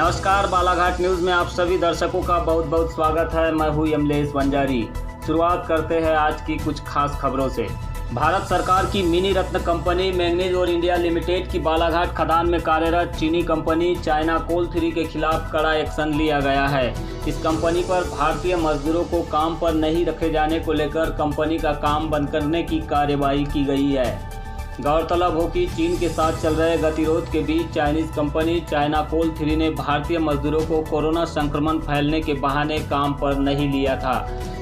नमस्कार, बालाघाट न्यूज़ में आप सभी दर्शकों का बहुत बहुत स्वागत है। मैं हूं यमलेश वंजारी। शुरुआत करते हैं आज की कुछ खास खबरों से। भारत सरकार की मिनी रत्न कंपनी मैंगनीज और इंडिया लिमिटेड की बालाघाट खदान में कार्यरत चीनी कंपनी चाइना कोल 3 के खिलाफ कड़ा एक्शन लिया गया है। इस कंपनी पर भारतीय मजदूरों को काम पर नहीं रखे जाने को लेकर कंपनी का काम बंद करने की कार्यवाही की गई है। गौरतलब हो कि चीन के साथ चल रहे गतिरोध के बीच चाइनीज कंपनी चाइना कोल 3 ने भारतीय मजदूरों को कोरोना संक्रमण फैलने के बहाने काम पर नहीं लिया था,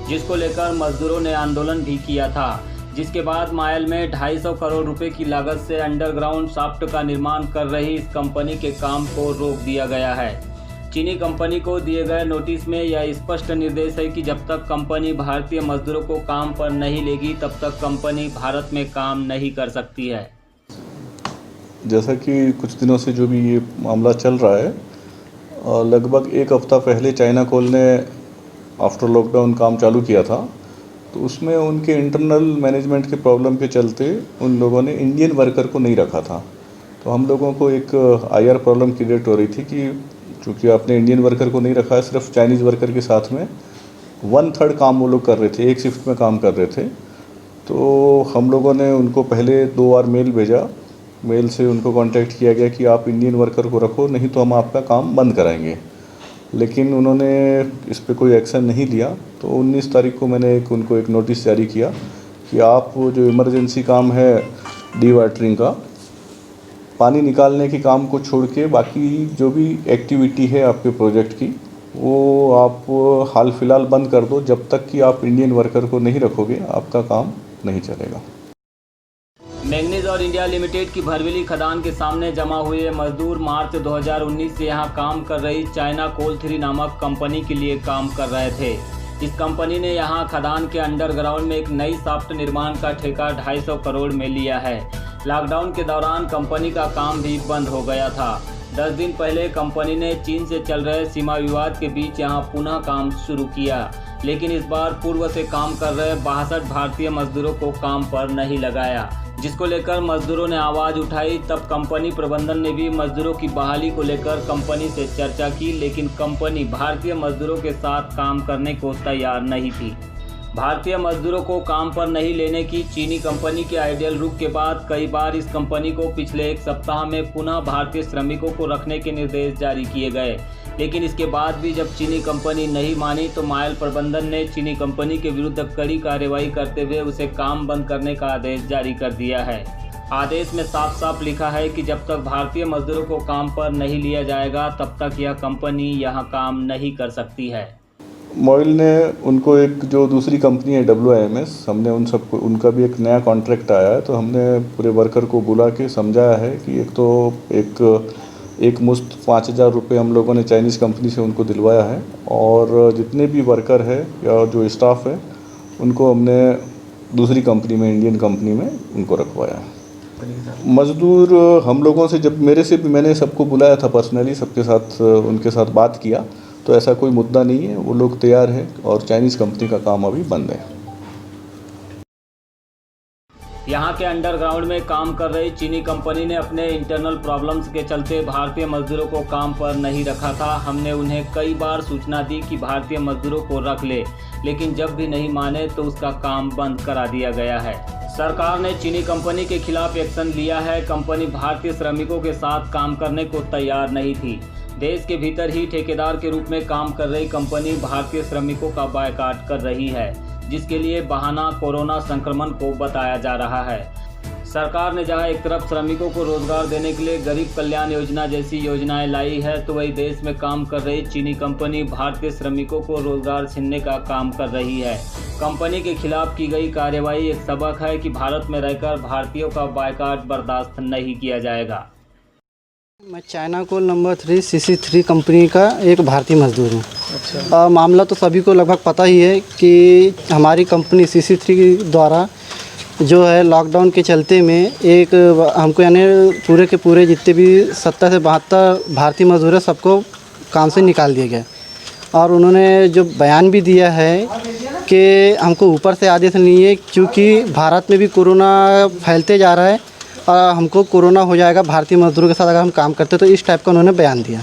जिसको लेकर मजदूरों ने आंदोलन भी किया था। जिसके बाद मायल में 250 करोड़ रुपए की लागत से अंडरग्राउंड शाफ्ट का निर्माण कर रही इस कंपनी के काम को रोक दिया गया है। चीनी कंपनी को दिए गए नोटिस में यह स्पष्ट निर्देश है कि जब तक कंपनी भारतीय मजदूरों को काम पर नहीं लेगी तब तक कंपनी भारत में काम नहीं कर सकती है। जैसा कि कुछ दिनों से जो भी ये मामला चल रहा है, लगभग एक हफ्ता पहले चाइना कोल ने आफ्टर लॉकडाउन काम चालू किया था, तो उसमें उनके इंटरनल मैनेजमेंट के प्रॉब्लम के चलते उन लोगों ने इंडियन वर्कर को नहीं रखा था। तो हम लोगों को एक आईआर प्रॉब्लम क्रिएट हो रही थी कि चूँकि आपने इंडियन वर्कर को नहीं रखा है, सिर्फ चाइनीज़ वर्कर के साथ में 1/3 काम वो लोग कर रहे थे, एक शिफ्ट में काम कर रहे थे। तो हम लोगों ने उनको पहले 2 बार मेल भेजा, मेल से उनको कांटेक्ट किया गया कि आप इंडियन वर्कर को रखो, नहीं तो हम आपका काम बंद कराएंगे। लेकिन उन्होंने इस पर कोई एक्शन नहीं लिया। तो 19 तारीख को मैंने उनको एक नोटिस जारी किया कि आप जो इमरजेंसी काम है डी वाटरिंग का, पानी निकालने के काम को छोड़ के बाकी जो भी एक्टिविटी है आपके प्रोजेक्ट की, वो आप हाल फिलहाल बंद कर दो। जब तक कि आप इंडियन वर्कर को नहीं रखोगे आपका काम नहीं चलेगा। मैंगनीज और इंडिया लिमिटेड की भरवेली खदान के सामने जमा हुए मजदूर मार्च 2019 से यहां काम कर रही चाइना कोल 3 नामक कंपनी के लिए काम कर रहे थे। इस कंपनी ने यहां खदान के अंडरग्राउंड में एक नई शाफ्ट निर्माण का ठेका 250 करोड़ में लिया है। लॉकडाउन के दौरान कंपनी का काम भी बंद हो गया था। 10 दिन पहले कंपनी ने चीन से चल रहे सीमा विवाद के बीच यहां पुनः काम शुरू किया, लेकिन इस बार पूर्व से काम कर रहे 62 भारतीय मजदूरों को काम पर नहीं लगाया, जिसको लेकर मजदूरों ने आवाज़ उठाई। तब कंपनी प्रबंधन ने भी मजदूरों की बहाली को लेकर कंपनी से चर्चा की, लेकिन कंपनी भारतीय मजदूरों के साथ काम करने को तैयार नहीं थी। भारतीय मजदूरों को काम पर नहीं लेने की चीनी कंपनी के आइडियल रुख के बाद कई बार इस कंपनी को पिछले एक सप्ताह में पुनः भारतीय श्रमिकों को रखने के निर्देश जारी किए गए, लेकिन इसके बाद भी जब चीनी कंपनी नहीं मानी तो मायल प्रबंधन ने चीनी कंपनी के विरुद्ध कड़ी कार्रवाई करते हुए उसे काम बंद करने का आदेश जारी कर दिया है। आदेश में साफ साफ लिखा है कि जब तक भारतीय मजदूरों को काम पर नहीं लिया जाएगा तब तक यह कंपनी यहाँ काम नहीं कर सकती है। मॉयल ने उनको एक जो दूसरी कंपनी है WIMS, हमने उन सबको उनका भी एक नया कॉन्ट्रैक्ट आया है, तो हमने पूरे वर्कर को बुला के समझाया है कि एक मुश्त 5,000 रुपये हम लोगों ने चाइनीज़ कंपनी से उनको दिलवाया है, और जितने भी वर्कर है या जो स्टाफ है उनको हमने दूसरी कंपनी में, इंडियन कंपनी में उनको रखवाया है। मज़दूर हम लोगों से जब मैंने सबको बुलाया था पर्सनली, सबके साथ उनके साथ बात किया, तो ऐसा कोई मुद्दा नहीं है, वो लोग तैयार हैं और चाइनीज़ कंपनी का काम अभी बंद है। यहाँ के अंडरग्राउंड में काम कर रही चीनी कंपनी ने अपने इंटरनल प्रॉब्लम्स के चलते भारतीय मजदूरों को काम पर नहीं रखा था। हमने उन्हें कई बार सूचना दी कि भारतीय मजदूरों को रख ले, लेकिन जब भी नहीं माने तो उसका काम बंद करा दिया गया है। सरकार ने चीनी कंपनी के खिलाफ एक्शन लिया है। कंपनी भारतीय श्रमिकों के साथ काम करने को तैयार नहीं थी। देश के भीतर ही ठेकेदार के रूप में काम कर रही कंपनी भारतीय श्रमिकों का बायकॉट कर रही है, जिसके लिए बहाना कोरोना संक्रमण को बताया जा रहा है। सरकार ने जहां एक तरफ श्रमिकों को रोजगार देने के लिए गरीब कल्याण योजना जैसी योजनाएं लाई है, तो वही देश में काम कर रही चीनी कंपनी भारतीय श्रमिकों को रोजगार छीनने का काम कर रही है। कंपनी के खिलाफ की गई कार्यवाही एक सबक है कि भारत में रहकर भारतीयों का बायकॉट बर्दाश्त नहीं किया जाएगा। मैं चाइना कोल नंबर 3 CC3 कंपनी का एक भारतीय मजदूर हूँ। अच्छा। मामला तो सभी को लगभग पता ही है कि हमारी कंपनी CC3 द्वारा जो है लॉकडाउन के चलते में एक हमको यानी पूरे के पूरे जितने भी 70 से 72 भारतीय मजदूर हैं सबको काम से निकाल दिया गया। और उन्होंने जो बयान भी दिया है कि हमको ऊपर से आदेश नहीं है, क्योंकि भारत में भी कोरोना फैलते जा रहा है और हमको कोरोना हो जाएगा भारतीय मजदूरों के साथ अगर हम काम करते, तो इस टाइप का उन्होंने बयान दिया।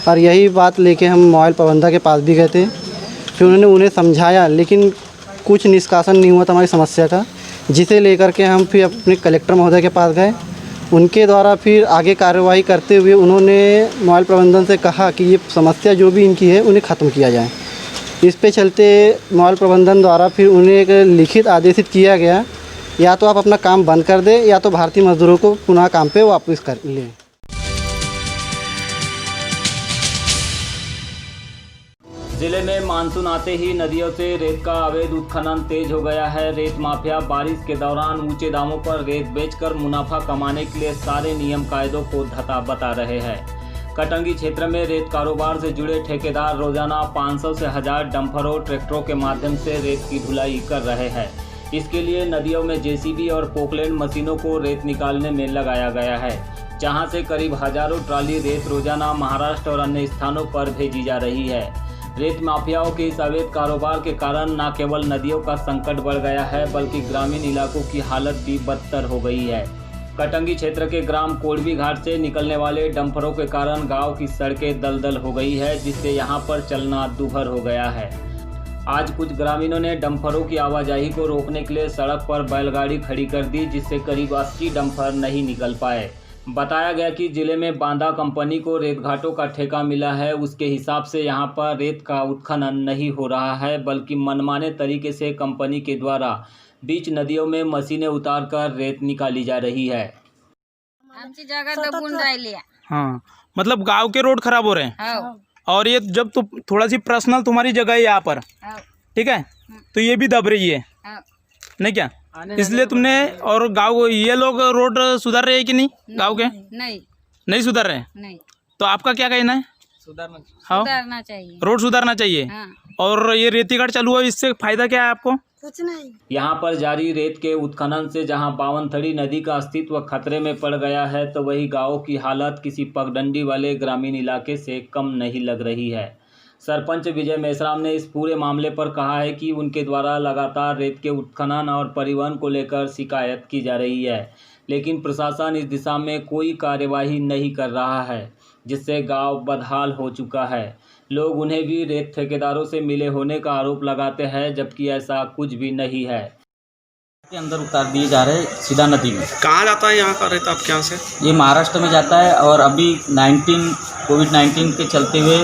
और यही बात लेके हम मोबाइल प्रबंधक के पास भी गए थे। फिर उन्होंने उन्हें समझाया, लेकिन कुछ निष्कासन नहीं हुआ था हमारी समस्या का, जिसे लेकर के हम फिर अपने कलेक्टर महोदय के पास गए। उनके द्वारा फिर आगे कार्रवाई करते हुए उन्होंने मोबाइल प्रबंधन से कहा कि ये समस्या जो भी इनकी है उन्हें ख़त्म किया जाए। इस पे चलते मोबाइल प्रबंधन द्वारा फिर उन्हें एक लिखित आदेशित किया गया, या तो आप अपना काम बंद कर दें या तो भारतीय मजदूरों को पुनः काम पे वापस कर लें। जिले में मानसून आते ही नदियों से रेत का अवैध उत्खनन तेज हो गया है। रेत माफिया बारिश के दौरान ऊंचे दामों पर रेत बेचकर मुनाफा कमाने के लिए सारे नियम कायदों को धता बता रहे हैं। कटंगी क्षेत्र में रेत कारोबार से जुड़े ठेकेदार रोजाना 500 से 1000 डंफरों ट्रैक्टरों के माध्यम से रेत की ढुलाई कर रहे हैं। इसके लिए नदियों में जेसीबी और पोकलैंड मशीनों को रेत निकालने में लगाया गया है, जहां से करीब हजारों ट्राली रेत रोजाना महाराष्ट्र और अन्य स्थानों पर भेजी जा रही है। रेत माफियाओं के इस अवैध कारोबार के कारण न केवल नदियों का संकट बढ़ गया है, बल्कि ग्रामीण इलाकों की हालत भी बदतर हो गई है। कटंगी क्षेत्र के ग्राम कोड़वी घाट से निकलने वाले डंपरों के कारण गांव की सड़कें दलदल हो गई है, जिससे यहां पर चलना दूभर हो गया है। आज कुछ ग्रामीणों ने डंपरों की आवाजाही को रोकने के लिए सड़क पर बैलगाड़ी खड़ी कर दी, जिससे करीब 80 डंपर नहीं निकल पाए। बताया गया कि जिले में बांदा कंपनी को रेत घाटों का ठेका मिला है। उसके हिसाब से यहां पर रेत का उत्खनन नहीं हो रहा है, बल्कि मनमाने तरीके से कंपनी के द्वारा बीच नदियों में मशीनें उतारकर रेत निकाली जा रही है। आमची जागा दबून राहिली आहे। हाँ, मतलब गांव के रोड खराब हो रहे हैं। हो और ये जब तो थोड़ा सी पर्सनल तुम्हारी जगह है यहाँ पर, हो ठीक है, तो ये भी दब रही है, हो नहीं क्या? इसलिए तुमने, और गांव ये लोग रोड सुधार रहे हैं कि नहीं? गांव के नहीं नहीं सुधार रहे हैं, नहीं तो आपका क्या कहना है? हाँ, सुधारना चाहिए। रोड सुधारना चाहिए। हाँ और ये रेती घाट चालू हुआ, इससे फायदा क्या है आपको? कुछ नहीं। यहाँ पर जारी रेत के उत्खनन से जहाँ बावनथड़ी नदी का अस्तित्व खतरे में पड़ गया है, तो वही गाँव की हालत किसी पगडंडी वाले ग्रामीण इलाके से कम नहीं लग रही है। सरपंच विजय मेश्राम ने इस पूरे मामले पर कहा है कि उनके द्वारा लगातार रेत के उत्खनन और परिवहन को लेकर शिकायत की जा रही है, लेकिन प्रशासन इस दिशा में कोई कार्यवाही नहीं कर रहा है, जिससे गांव बदहाल हो चुका है। लोग उन्हें भी रेत ठेकेदारों से मिले होने का आरोप लगाते हैं, जबकि ऐसा कुछ भी नहीं है। के अंदर उतार दिए जा रहे हैं सीधा नदी में। कहाँ जाता है यहाँ का रेत आपके यहाँ से? ये महाराष्ट्र में जाता है, और अभी कोविड-19 के चलते हुए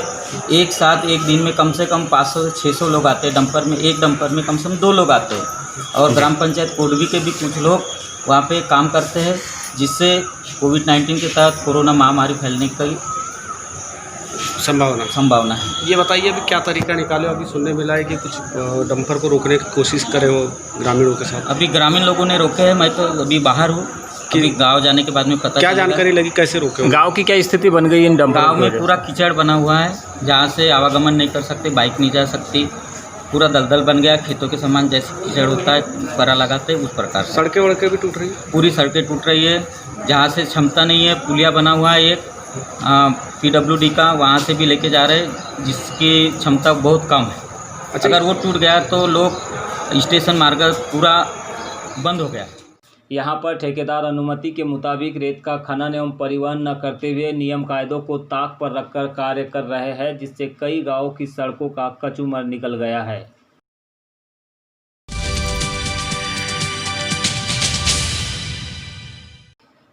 एक साथ एक दिन में कम से कम 500 से 600 लोग आते हैं डंपर में। एक डंपर में कम से कम 2 लोग आते हैं, और ग्राम पंचायत कोडवी के भी कुछ लोग वहाँ पे काम करते हैं, जिससे कोविड-19 के तहत कोरोना महामारी फैलने की संभावना है। ये बताइए अभी क्या तरीका निकाले? अभी सुनने मिला है कि कुछ डंपर को रोकने की कोशिश करे हो ग्रामीणों के साथ। अभी ग्रामीण लोगों ने रोके हैं, मैं तो अभी बाहर हूँ, कि गांव जाने के बाद में पता क्या जानकारी लगी, कैसे रोके? गांव की क्या स्थिति बन गई इन डंपरों? गांव में पूरा कीचड़ बना हुआ है, जहाँ से आवागमन नहीं कर सकते, बाइक नहीं जा सकती, पूरा दलदल बन गया। खेतों के समान जैसे कीचड़ होता है, परा लगाते हैं, उस प्रकार से। सड़कें वड़कें भी टूट रही है? पूरी सड़कें टूट रही है, जहाँ से क्षमता नहीं है। पुलिया बना हुआ है एक PWD का, वहाँ से भी लेके जा रहे हैं, जिसकी क्षमता बहुत कम है। अच्छा, अगर वो टूट गया तो लोग स्टेशन मार्ग पूरा बंद हो गया। यहाँ पर ठेकेदार अनुमति के मुताबिक रेत का खनन एवं परिवहन न करते हुए नियम कायदों को ताक पर रखकर कार्य कर रहे हैं, जिससे कई गांवों की सड़कों का कचूमर निकल गया है।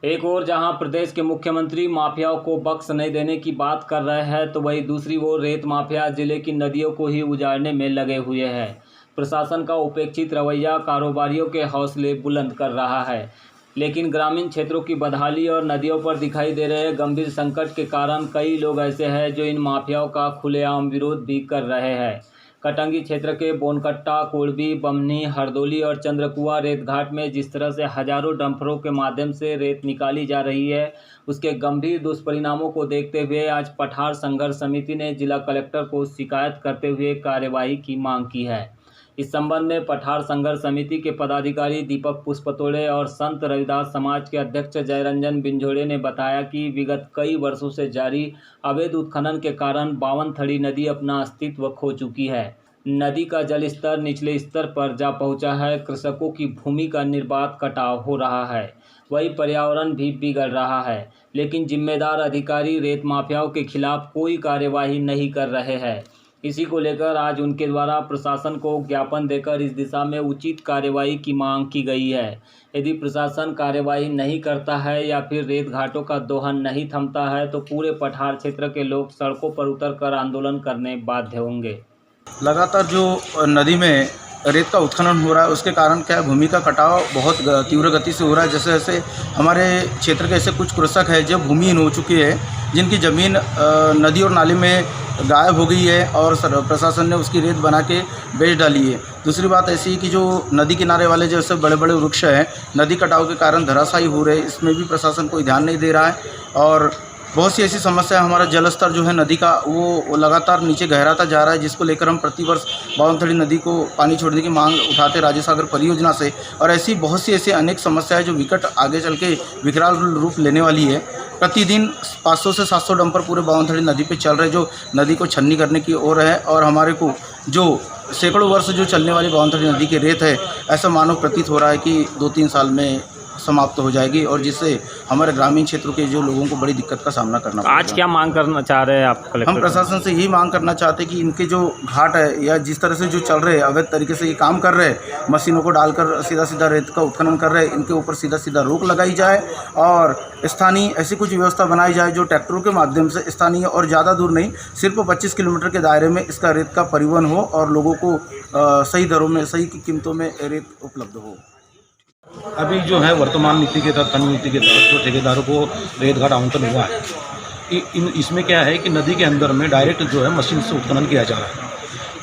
एक ओर जहां प्रदेश के मुख्यमंत्री माफियाओं को बख्श नहीं देने की बात कर रहे हैं, तो वहीं दूसरी ओर रेत माफिया जिले की नदियों को ही उजाड़ने में लगे हुए हैं। प्रशासन का उपेक्षित रवैया कारोबारियों के हौसले बुलंद कर रहा है, लेकिन ग्रामीण क्षेत्रों की बदहाली और नदियों पर दिखाई दे रहे गंभीर संकट के कारण कई लोग ऐसे हैं जो इन माफियाओं का खुलेआम विरोध भी कर रहे हैं। कटंगी क्षेत्र के बोनकट्टा, कोड़वी, बमनी, हरदोली और चंद्रकुआ रेत घाट में जिस तरह से हजारों डंपरों के माध्यम से रेत निकाली जा रही है, उसके गंभीर दुष्परिणामों को देखते हुए आज पठार संघर्ष समिति ने जिला कलेक्टर को शिकायत करते हुए कार्यवाही की मांग की है। इस संबंध में पठार संघर्ष समिति के पदाधिकारी दीपक पुष्पतोड़े और संत रविदास समाज के अध्यक्ष जयरंजन बिंझोड़े ने बताया कि विगत कई वर्षों से जारी अवैध उत्खनन के कारण बावनथड़ी नदी अपना अस्तित्व खो चुकी है। नदी का जल स्तर निचले स्तर पर जा पहुंचा है। कृषकों की भूमि का निर्बाध कटाव हो रहा है। वही पर्यावरण भी बिगड़ रहा है। लेकिन जिम्मेदार अधिकारी रेत माफियाओं के खिलाफ कोई कार्यवाही नहीं कर रहे हैं। इसी को लेकर आज उनके द्वारा प्रशासन को ज्ञापन देकर इस दिशा में उचित कार्रवाई की मांग की गई है। यदि प्रशासन कार्यवाही नहीं करता है या फिर रेत घाटों का दोहन नहीं थमता है तो पूरे पठार क्षेत्र के लोग सड़कों पर उतरकर आंदोलन करने बाध्य होंगे। लगातार जो नदी में रेत का उत्खनन हो रहा है उसके कारण क्या है, भूमि का कटाव बहुत तीव्र गति से हो रहा है। जैसे जैसे हमारे क्षेत्र के ऐसे कुछ कृषक हैं जो भूमिहीन हो चुके हैं, जिनकी ज़मीन नदी और नाले में गायब हो गई है और प्रशासन ने उसकी रेत बना के बेच डाली है। दूसरी बात ऐसी है कि जो नदी किनारे वाले जैसे बड़े बड़े वृक्ष हैं, नदी कटाव के कारण धराशायी हो रहे हैं, इसमें भी प्रशासन कोई ध्यान नहीं दे रहा है। और बहुत सी ऐसी समस्या है, हमारा जल स्तर जो है नदी का वो लगातार नीचे गहराता जा रहा है, जिसको लेकर हम प्रतिवर्ष बावनथड़ी नदी को पानी छोड़ने की मांग उठाते राज्य सागर परियोजना से। और ऐसी बहुत सी ऐसी अनेक समस्याएं जो विकट आगे चल के विकराल रूप लेने वाली है। प्रतिदिन 500 से 700 डंपर पूरे बावनथड़ी नदी पे चल रहे, जो नदी को छन्नी करने की ओर है। और हमारे को जो सैकड़ों वर्ष जो चलने वाली बावनथड़ी नदी की रेत है, ऐसा मानो प्रतीत हो रहा है कि 2-3 साल में समाप्त हो जाएगी, और जिससे हमारे ग्रामीण क्षेत्रों के जो लोगों को बड़ी दिक्कत का सामना करना पड़ेगा। आज क्या मांग करना चाह रहे हैं आप कलेक्टर? हम प्रशासन से यही मांग करना चाहते हैं कि इनके जो घाट है या जिस तरह से जो चल रहे हैं, अवैध तरीके से ये काम कर रहे हैं, मशीनों को डालकर सीधा सीधा रेत का उत्खनन कर रहे हैं, इनके ऊपर सीधा सीधा रोक लगाई जाए और स्थानीय ऐसी कुछ व्यवस्था बनाई जाए जो ट्रैक्टरों के माध्यम से स्थानीय और ज़्यादा दूर नहीं, सिर्फ 25 किलोमीटर के दायरे में इसका रेत का परिवहन हो और लोगों को सही दरों में, सही कीमतों में रेत उपलब्ध हो। अभी जो है वर्तमान नीति के तहत, खनन नीति के तहत जो ठेकेदारों को रेत घाट आवंटन हुआ है, इसमें क्या है कि नदी के अंदर में डायरेक्ट जो है मशीन से उत्खनन किया जा रहा है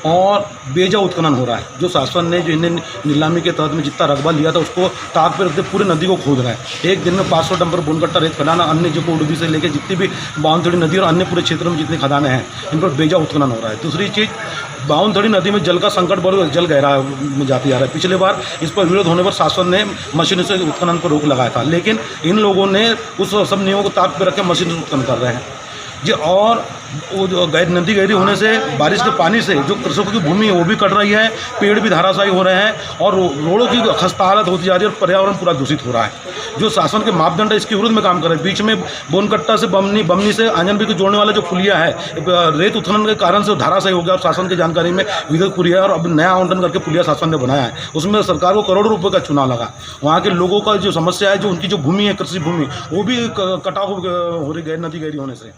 और बेजा उत्खनन हो रहा है। जो शासन ने जो इन्हें नीलामी के तहत में जितना रकबा लिया था उसको ताक पे रखते पूरी नदी को खोद रहा है। एक दिन में 500 डंपर बुनकट्टा रेत खदान, अन्य जो कोडुबी से लेकर जितनी भी बावनथड़ी नदी और अन्य पूरे क्षेत्र में जितनी खदानें हैं, इन पर बेजा उत्खनन हो रहा है। दूसरी चीज़, बावनथड़ी नदी में जल का संकट बहुत जल गहरा में जाती जा रहा है। पिछले बार इस पर विरोध होने पर शासन ने मशीन से उत्खनन पर रोक लगाया था, लेकिन इन लोगों ने उस सब नियमों को ताक पर रख के मशीन से उत्खनन कर रहे हैं जी। और वो जो नदी गहरी होने से बारिश के पानी से जो कृषकों की भूमि है वो भी कट रही है, पेड़ भी धाराशायी हो रहे हैं और रोडों की खस्ता हालत होती जा रही है और पर्यावरण पूरा दूषित हो रहा है। जो शासन के मापदंड है इसके विरुद्ध में काम कर रहे हैं। बीच में बोनकट्टा से बमनी से आंजनबी को जोड़ने वाला जो पुलिया है, रेत उत्खनन के कारण से धाराशायी हो गया और शासन की जानकारी में विद्युत पुलिया और अब नया आवंटन करके पुलिया शासन ने बनाया है। उसमें सरकार को करोड़ों रुपये का चुनाव लगा। वहाँ के लोगों का जो समस्या है, जो उनकी जो भूमि है, कृषि भूमि, वो भी कटाव हो रही है नदी गहरी होने से।